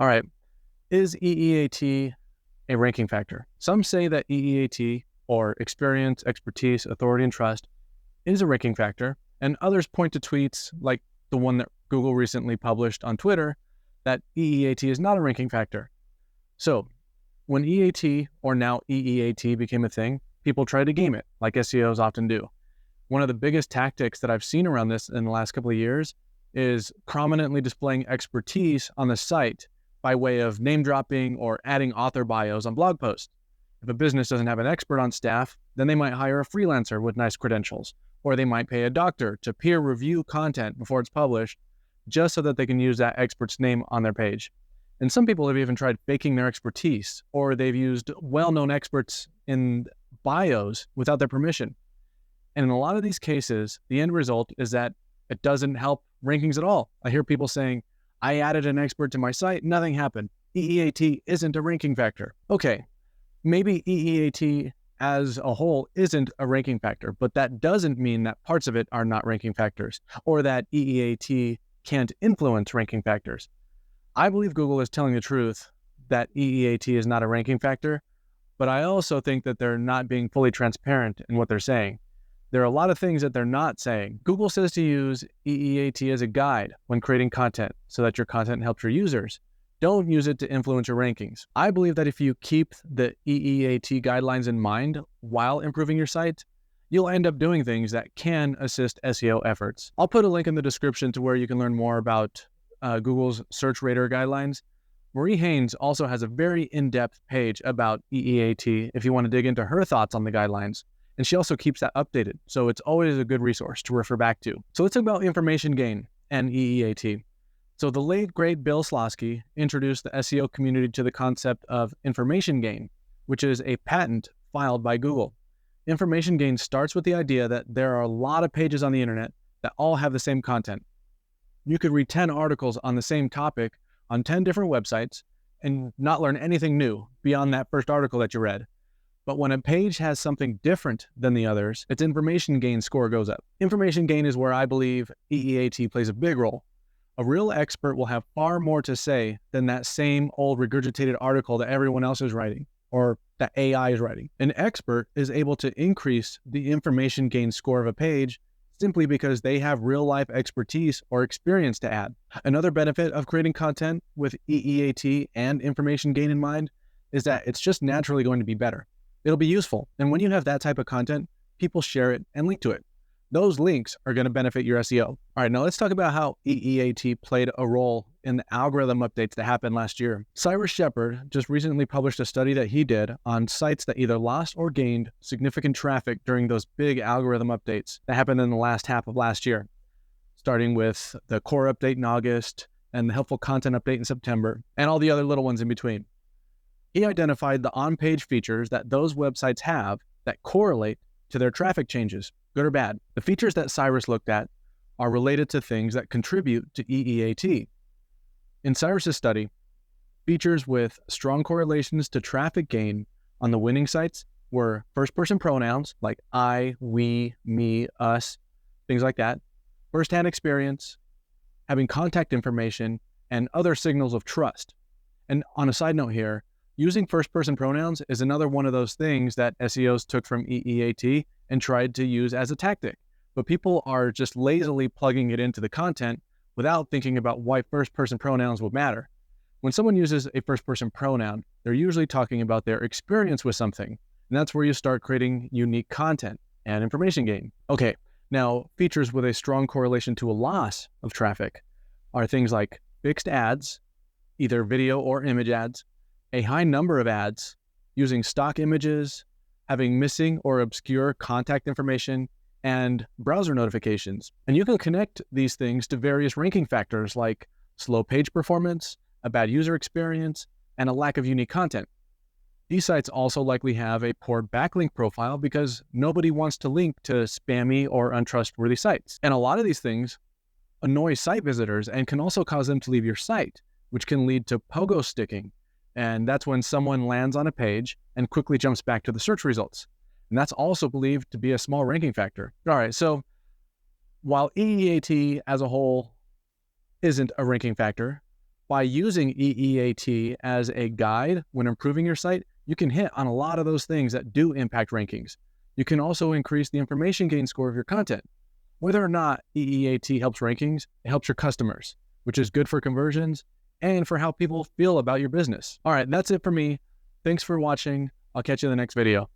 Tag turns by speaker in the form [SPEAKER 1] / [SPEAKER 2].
[SPEAKER 1] All right. Is EEAT a ranking factor? Some say that EEAT, or experience, expertise, authority, and trust, is a ranking factor, and others point to tweets like the one that Google recently published on Twitter that EEAT is not a ranking factor. So, when EAT, or now EEAT, became a thing, people tried to game it, like SEOs often do. One of the biggest tactics that I've seen around this in the last couple of years is prominently displaying expertise on the site by way of name dropping or adding author bios on blog posts. If a business doesn't have an expert on staff, then they might hire a freelancer with nice credentials, or they might pay a doctor to peer review content before it's published, just so that they can use that expert's name on their page. And some people have even tried faking their expertise, or they've used well-known experts in bios without their permission. And in a lot of these cases, the end result is that it doesn't help rankings at all. I hear people saying, I added an expert to my site, nothing happened. EEAT isn't a ranking factor. Okay, maybe EEAT as a whole isn't a ranking factor, but that doesn't mean that parts of it are not ranking factors, or that EEAT can't influence ranking factors. I believe Google is telling the truth that EEAT is not a ranking factor, but I also think that they're not being fully transparent in what they're saying. There are a lot of things that they're not saying. Google says to use EEAT as a guide when creating content so that your content helps your users. Don't use it to influence your rankings. I believe that if you keep the EEAT guidelines in mind while improving your site, you'll end up doing things that can assist SEO efforts. I'll put a link in the description to where you can learn more about Google's search radar guidelines. Marie Haynes also has a very in-depth page about EEAT if you want to dig into her thoughts on the guidelines. And she also keeps that updated, so it's always a good resource to refer back to. So let's talk about information gain and EEAT. So the late, great Bill Slawski introduced the SEO community to the concept of information gain, which is a patent filed by Google. Information gain starts with the idea that there are a lot of pages on the internet that all have the same content. You could read 10 articles on the same topic on 10 different websites and not learn anything new beyond that first article that you read. But when a page has something different than the others, its information gain score goes up. Information gain is where I believe EEAT plays a big role. A real expert will have far more to say than that same old regurgitated article that everyone else is writing or that AI is writing. An expert is able to increase the information gain score of a page simply because they have real-life expertise or experience to add. Another benefit of creating content with EEAT and information gain in mind is that it's just naturally going to be better. It'll be useful. And when you have that type of content, people share it and link to it. Those links are going to benefit your SEO. All right, now let's talk about how EEAT played a role in the algorithm updates that happened last year. Cyrus Shepard just recently published a study that he did on sites that either lost or gained significant traffic during those big algorithm updates that happened in the last half of last year, starting with the core update in August and the helpful content update in September, and all the other little ones in between. He identified the on-page features that those websites have that correlate to their traffic changes, good or bad. The features that Cyrus looked at are related to things that contribute to EEAT. In Cyrus's study, features with strong correlations to traffic gain on the winning sites were first-person pronouns like I, we, me, us, things like that, first-hand experience, having contact information, and other signals of trust. And on a side note here, using first-person pronouns is another one of those things that SEOs took from EEAT and tried to use as a tactic. But people are just lazily plugging it into the content without thinking about why first-person pronouns would matter. When someone uses a first-person pronoun, they're usually talking about their experience with something. And that's where you start creating unique content and information gain. Okay, now features with a strong correlation to a loss of traffic are things like fixed ads, either video or image ads, a high number of ads, using stock images, having missing or obscure contact information, and browser notifications. And you can connect these things to various ranking factors like slow page performance, a bad user experience, and a lack of unique content. These sites also likely have a poor backlink profile because nobody wants to link to spammy or untrustworthy sites. And a lot of these things annoy site visitors and can also cause them to leave your site, which can lead to pogo sticking. And that's when someone lands on a page and quickly jumps back to the search results. And that's also believed to be a small ranking factor. All right, so while EEAT as a whole isn't a ranking factor, By using EEAT as a guide when improving your site, you can hit on a lot of those things that do impact rankings. You can also increase the information gain score of your content. Whether or not EEAT helps rankings, it helps your customers, which is good for conversions and for how people feel about your business. All right, that's it for me. Thanks for watching. I'll catch you in the next video.